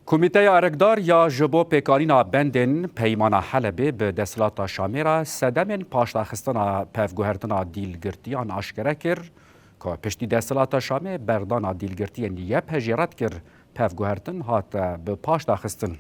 کمیته ارکدار یا جبو پیکارینا بندن پیمان حلبه به دستلات شامیرا سدمن پاشتاخستنا پفگوهرتنا دیلگرتیان آشکره کر که پشتی دستلات شامه بردانا دیلگرتی نیه پجیرت کر پفگوهرتن هات به پاشتاخستن.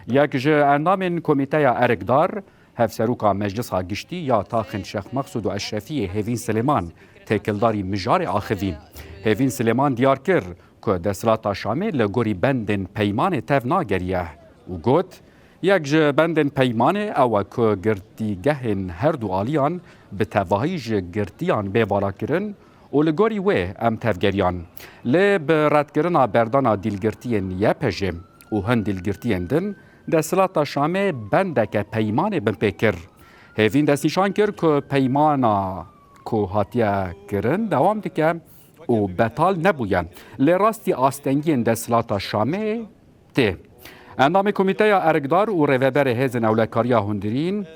یک جه اندامن کمیته ارکدار هفسروکا مجلس ها گشتی یا تاخن شیخ مقصود و اشرفی هیوین سلیمان تکلداری مجار آخوی. هیوین سلیمان دیار کر که دستلات شامه لگوری بندن پیمان تف ناگریه و گوت یک جه بندن پیمان او که گرتیگهن هر دو آلیان به تواهی جه گرتیان بیوالا کرن و لگوری وی ام تفگریان لی به ردگرنا بردانا دیلگرتین یه پجه و هن دیلگرتین دن دستلات شامه بندک پیمان بن پیکر هیوین دست نشان کر که پیمانا که هاتیه کرن دوام دیگه و بطال نبوین لراستی آستنگین دستلات شامه ته اندام کمیته ارکدار و رویبر هزن اولکاریا هندرین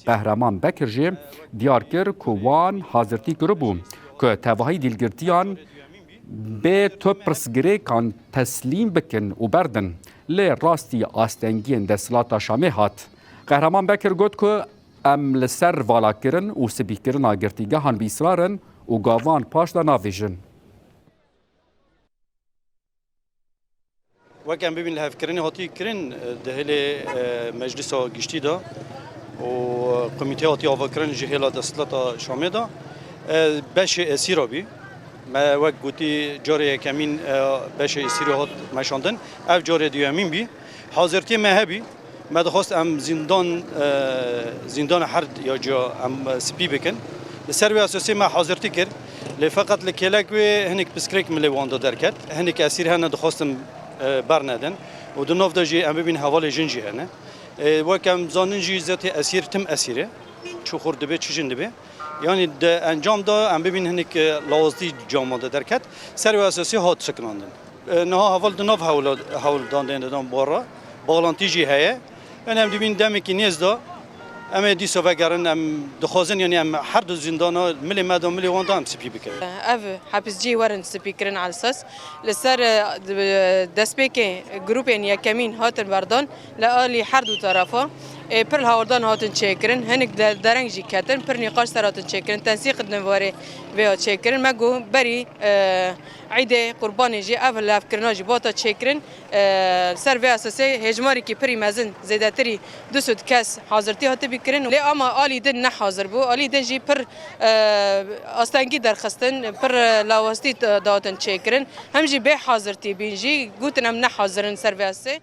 بهرمان بکرجه دیار کر که وان حاضرتی کربو که تواهی دیلگرتیان به تو پرسگره کان تسلیم بکن و بردن لراستی آستنگین دستلات شامه هات قهرمان بکر گوت که ام لسر والا کرن و سبی کرن آگرتیگه هن بیسرارن و گاوان پاش دا ناویژن. وکم ببین هفکرینی هاتی کرن دهل مجلس گشتی دا و کمیته هاتی آفکرین جهلا دستلات شامه دا بش اسیرا بی ما وقت گویی جاری کمین بش اسیرا هات مشاندن اف جاری دیامین بی حاضرتی مهبی ما دخواست ام زندان حرد یا جا ام سپی بکن سروی اساسی ما حاضرتی کرد لفقط لکلک و هنیک بسکریک ملی واندا درکت هنیک اسیر هن دخواستم برندن و دو نوف داجی ام ببین حواله جنجی هنه وکم زانن جی ذات اسیر تم اسیره چو خورده به چجن به یعنی انجام دا ام ببین هنیک لازدی جامده درکت سروی اساسی هات سکناندن نه حوال دو نوف حول داندن دادن بارا بالانتی جی هه من هم ببین دمی که نیست دا اما دی سوفا گرن ام دخوازن یعنی ام هر دو زندانا ملی مدام ملی وان دام سپی بکرد. حبس جی ورن سپی کرن على اساس لسر دسبیک گروپ یعنی کمین هاتن بردان لآلی هر دو طرفا پر هاوردان هاتن چیکرن هنگ درنگ جی کتن پر نقاش سراتن چیکرن تنسیق دنواره ویا چیکرن مگو بری عید قربانی جی اول لاف کرنا جی باتا چیکرن سر وی اساسی هجماری کی پری مزن زیادتری 200 کس حاضرتی هات بکرن لی اما آلی دن نه حاضر بو آلی دن جی پر استنگی درخستن پر لاواستی داتن چیکرن هم جی به حاضرتی بین جی گوتن هم نه حاضرن سر وی اساسی